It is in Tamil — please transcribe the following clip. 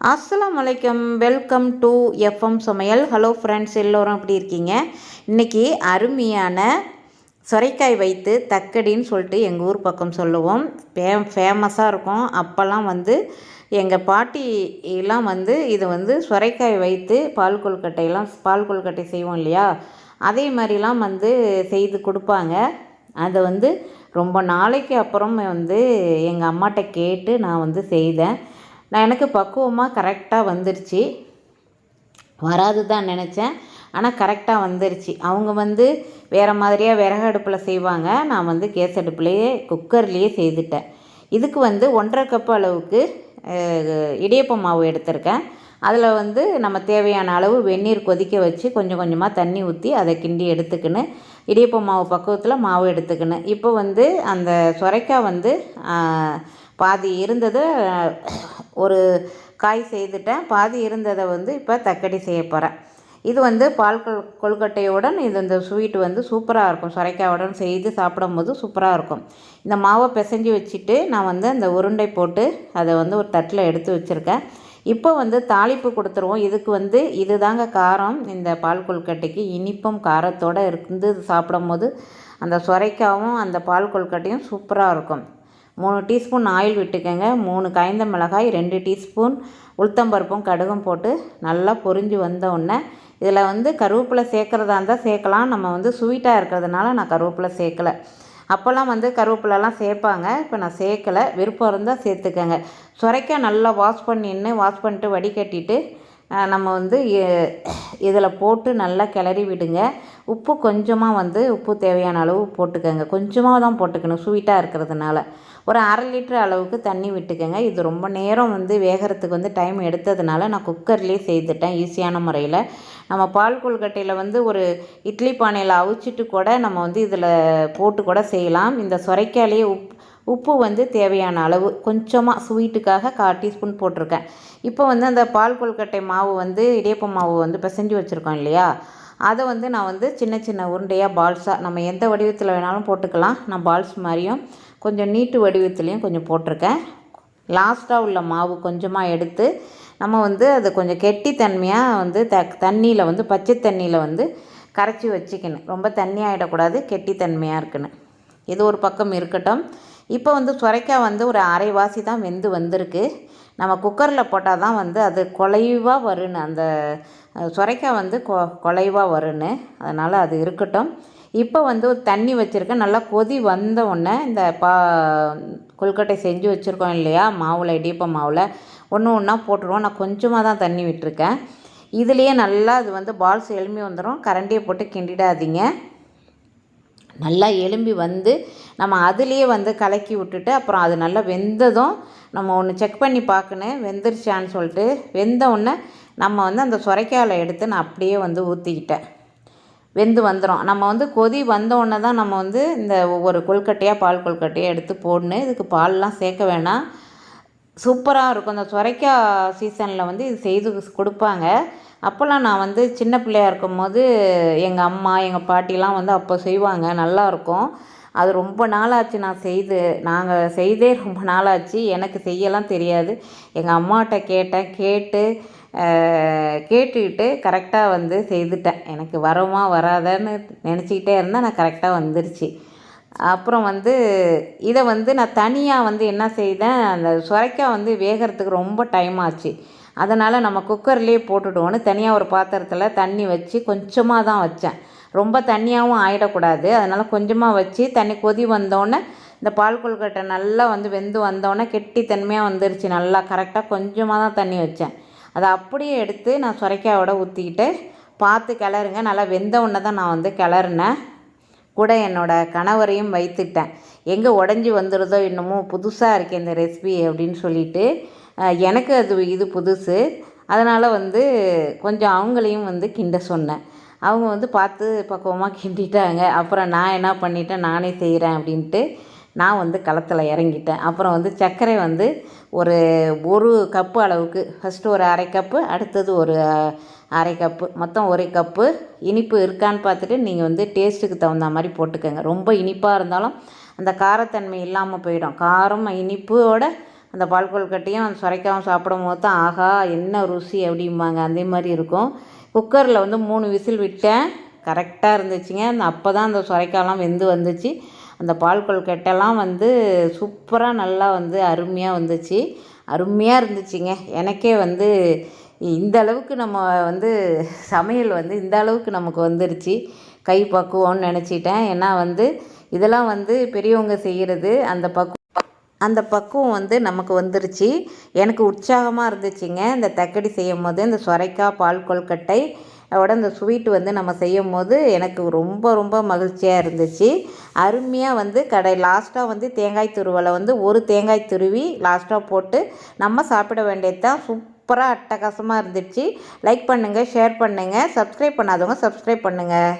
அஸ்ஸலாமு அலைக்கும். வெல்கம் டு எஃப்எம் சமையல். ஹலோ ஃப்ரெண்ட்ஸ், எல்லோரும் எப்படி இருக்கீங்க? இன்றைக்கி அருமையான சொரைக்காய் வைத்து தக்கடின்னு சொல்லிட்டு எங்கள் ஊர் பக்கம் சொல்லுவோம். ஃபேமஸாக இருக்கும். அப்போல்லாம் எங்கள் பாட்டி எல்லாம் இது சொரைக்காய் வைத்து பால் கொழுக்கட்டை செய்வோம் இல்லையா, அதே மாதிரிலாம் செய்து கொடுப்பாங்க. அதை ரொம்ப நாளைக்கு அப்புறம் எங்கள் அம்மாட்ட கேட்டு நான் செய்தேன். எனக்கு பக்குவமாக கரெக்டாக வந்துருச்சு. வராது தான் நினச்சேன், ஆனால் கரெக்டாக வந்துருச்சு. அவங்க வேறு மாதிரியாக விறகு அடுப்பில் செய்வாங்க. நான் கேஸ் அடுப்புலேயே குக்கர்லேயே செய்துட்டேன். இதுக்கு 1.5 கப் அளவுக்கு இடியப்ப மாவு எடுத்திருக்கேன். அதில் நம்ம தேவையான அளவு வெந்நீர் கொதிக்க வச்சு கொஞ்சம் கொஞ்சமாக தண்ணி ஊற்றி அதை கிண்டி எடுத்துக்கின்னு இடியப்ப மாவு பக்குவத்தில் மாவு எடுத்துக்கின்னு இப்போ அந்த சொரைக்காய் பாதி இருந்தது ஒரு காய் செய்துட்டேன். பாதி இருந்ததை இப்போ தக்கடி செய்ய போகிறேன். இது பால் கொழுக்கட்டையுடன் இந்த ஸ்வீட்டு சூப்பராக இருக்கும். சொரைக்காயுடன் செய்து சாப்பிடும்போது சூப்பராக இருக்கும். இந்த மாவை பிசைஞ்சு வச்சுட்டு நான் அந்த உருண்டை போட்டு அதை ஒரு தட்டில் எடுத்து வச்சுருக்கேன். இப்போ தாளிப்பு கொடுத்துருவோம். இதுக்கு இது தாங்க காரம். இந்த பால் கொழுக்கட்டைக்கு இனிப்பும் காரத்தோடு இருந்து சாப்பிடும்போது அந்த சொரைக்காவும் அந்த பால் கொழுக்கட்டையும் சூப்பராக இருக்கும். 3 டீஸ்பூன் ஆயில் விட்டுக்கோங்க. 3 காய்ந்த மிளகாய், 2 டீஸ்பூன் உளுத்தம்பருப்பும் கடுகும் போட்டு நல்லா பொரிஞ்சு வந்த உடனே இதில் கருவேப்பிலை சேர்க்குறதா இருந்தால் சேர்க்கலாம். நம்ம ஸ்வீட்டாக இருக்கிறதுனால நான் கருவேப்பிலை சேர்க்கலை. அப்போல்லாம் கருவேப்பிலெலாம் சேர்ப்பாங்க. இப்போ நான் சேர்க்கலை. விருப்பம் இருந்தால் சேர்த்துக்கங்க. சொரைக்காய் நல்லா வாஷ் பண்ணிட்டு வடிகட்டிட்டு நம்ம இதில் போட்டு நல்லா கிளறி விடுங்க. உப்பு கொஞ்சமாக உப்பு தேவையான அளவு போட்டுக்கோங்க. கொஞ்சமாக தான் போட்டுக்கணும், ஸ்வீட்டாக இருக்கிறதுனால. ஒரு 1/2 லிட்டர் அளவுக்கு தண்ணி விட்டுக்கோங்க. இது ரொம்ப நேரம் வேகிறதுக்கு டைம் எடுத்ததுனால நான் குக்கர்லேயே செய்துட்டேன் ஈஸியான முறையில். நம்ம பால் கொழுக்கட்டையில் ஒரு இட்லி பானையில் அவிச்சிட்டு கூட நம்ம இதில் போட்டு கூட செய்யலாம். இந்த சொரைக்காயிலேயே உப்பு தேவையான அளவு கொஞ்சமாக ஸ்வீட்டுக்காக 1/4 டீஸ்பூன் போட்டிருக்கேன். இப்போ அந்த பால் கொழுக்கட்டை மாவு இடியப்ப மாவு பிசைஞ்சு வச்சுருக்கோம் இல்லையா, அதை நான் சின்ன சின்ன உருண்டையாக பால்ஸாக நம்ம எந்த வடிவத்தில் வேணாலும் போட்டுக்கலாம். நான் பால்ஸ் மாதிரியும் கொஞ்சம் நீட்டு வடிவத்துலேயும் கொஞ்சம் போட்டிருக்கேன். லாஸ்ட்டாக உள்ள மாவு கொஞ்சமாக எடுத்து நம்ம அது கொஞ்சம் கெட்டித்தன்மையாக தண்ணியில் பச்சை தண்ணியில் கரைச்சி வச்சுக்கணும். ரொம்ப தண்ணி ஆகிடக்கூடாது, கெட்டித்தன்மையாக இருக்குன்னு. இது ஒரு பக்கம் இருக்கட்டும். இப்போ சொரைக்காய் ஒரு அரைவாசி தான் வெந்து வந்திருக்கு. நம்ம குக்கரில் போட்டால் தான் அது குலைவாக வருன்னு, அந்த சொரைக்காய் குலைவாக வருன்னு. அதனால் அது இருக்கட்டும். இப்போ ஒரு தண்ணி வச்சுருக்கேன். நல்லா கொதி வந்த உடனே இந்த கொழுக்கட்டை செஞ்சு வச்சுருக்கோம் இல்லையா, மாவில் இடியப்ப மாவில் ஒன்று ஒன்றா போட்டுருவோம். நான் கொஞ்சமாக தான் தண்ணி விட்டுருக்கேன். இதுலேயே நல்லா அது பால்ஸ் எலும்பி வந்துடும். கரண்டியை போட்டு கிண்டிடாதீங்க. நல்லா எலும்பி நம்ம அதுலேயே கலக்கி விட்டுட்டு அப்புறம் அது நல்லா வெந்ததும் நம்ம ஒன்று செக் பண்ணி பார்க்கணும் வெந்துருச்சான்னு சொல்லிட்டு. வெந்த உடனே நம்ம அந்த சொரைக்காயில் எடுத்து நான் அப்படியே ஊற்றிக்கிட்டேன். வெந்து வந்துடும். நம்ம கொதி வந்த உடனே தான் நம்ம இந்த ஒவ்வொரு கொழுக்கட்டையாக பால் கொழுக்கட்டையாக எடுத்து போடணும். இதுக்கு பால்லாம் சேர்க்க வேணாம். சூப்பராக இருக்கும். இந்த சொரைக்காய் சீசனில் இது செய்து கொடுப்பாங்க. அப்போல்லாம் நான் சின்ன பிள்ளையாக இருக்கும்போது எங்கள் அம்மா எங்கள் பாட்டிலாம் அப்போ செய்வாங்க. நல்லாயிருக்கும். அது ரொம்ப நாளாச்சு நாங்கள் செய்தே ரொம்ப நாளாச்சு. எனக்கு செய்யலாம் தெரியாது. எங்கள் அம்மாட்ட கேட்டுக்கிட்டு கரெக்டாக செய்துட்டேன். எனக்கு வருமா வராதான்னு நினச்சிக்கிட்டே இருந்தேன். நான் கரெக்டாக வந்துருச்சு. அப்புறம் இதை நான் தனியாக என்ன செய்தேன், அந்த சொரைக்காய் வேகிறதுக்கு ரொம்ப டைம் ஆச்சு. அதனால் நம்ம குக்கர்லேயே போட்டுடுவோன்னு தனியாக ஒரு பாத்திரத்தில் தண்ணி வச்சு கொஞ்சமாக தான் வச்சேன். ரொம்ப தண்ணியாகவும் ஆகிடக்கூடாது. அதனால் கொஞ்சமாக வச்சு தண்ணி கொதி வந்தோடனே இந்த பால் கொழுக்கட்டை நல்லா வெந்து வந்தோடனே கெட்டித்தன்மையாக வந்துருச்சு. நல்லா கரெக்டாக கொஞ்சமாக தான் தண்ணி வச்சேன். அதை அப்படியே எடுத்து நான் சொரைக்காயோட ஊற்றிக்கிட்டு பார்த்து கிளறுங்க. நல்லா வெந்த உடனே தான் நான் கிளறினேன். கூட என்னோடய கணவரையும் வைத்துட்டேன். எங்கே உடஞ்சி வந்துடுதோ இன்னமும் புதுசாக இருக்குது இந்த ரெசிபி அப்படின்னு சொல்லிட்டு. எனக்கு இது புதுசு. அதனால் கொஞ்சம் அவங்களையும் கிண்ட சொன்னேன். அவங்க பார்த்து பக்குவமாக கிண்டிட்டாங்க. அப்புறம் நான் என்ன பண்ணிட்டேன், நானே செய்கிறேன் அப்படின்ட்டு நான் களத்தில் இறங்கிட்டேன். அப்புறம் சர்க்கரை ஒரு கப்பு அளவுக்கு, ஃபஸ்ட்டு ஒரு 1/2 கப்பு, அடுத்தது ஒரு 1/2 கப்பு, மொத்தம் 1 கப்பு. இனிப்பு இருக்கான்னு பார்த்துட்டு நீங்கள் டேஸ்ட்டுக்கு தகுந்த மாதிரி போட்டுக்கோங்க. ரொம்ப இனிப்பாக இருந்தாலும் அந்த காரத்தன்மை இல்லாமல் போயிடும். காரம் இனிப்போட அந்த பால் கொழுக்கட்டையும் அந்த சுரைக்காவும் சாப்பிடும் போது தான் ஆஹா என்ன ருசி அப்படிம்பாங்க. அதே மாதிரி இருக்கும். குக்கரில் வந்து 3 விசில் விட்டேன். கரெக்டாக இருந்துச்சுங்க. அப்போ தான் அந்த சுரைக்காலாம் வெந்து வந்துச்சு. அந்த பால் கொழுக்கட்டைலாம் வந்து சூப்பராக நல்லா வந்து அருமையாக வந்துச்சு. அருமையாக இருந்துச்சுங்க. எனக்கே வந்து இந்த அளவுக்கு நம்ம வந்து சமையல் வந்து இந்த அளவுக்கு நமக்கு வந்துருச்சு கை பக்குவம்னு நினச்சிட்டேன். ஏன்னா வந்து இதெல்லாம் வந்து பெரியவங்க செய்கிறது அந்த பக்குவம் வந்து நமக்கு வந்துருச்சு. எனக்கு உற்சாகமாக இருந்துச்சுங்க. இந்த தக்கடி செய்யும் போது இந்த சுரைக்காய் பால் கொழுக்கட்டை இந்த ஸ்வீட் வந்து நம்ம செய்யும் போது எனக்கு ரொம்ப ரொம்ப மகிழ்ச்சியாக இருந்துச்சு. அருமையாக வந்து லாஸ்ட்டாக வந்து தேங்காய் துருவலை வந்து ஒரு தேங்காய் துருவி லாஸ்ட்டாக போட்டு நம்ம சாப்பிட வேண்டியது தான். சூப்பராக அட்டகாசமாக இருந்துச்சு. லைக் பண்ணுங்கள், ஷேர் பண்ணுங்கள், சப்ஸ்கிரைப் பண்ணாதவங்க சப்ஸ்கிரைப் பண்ணுங்கள்.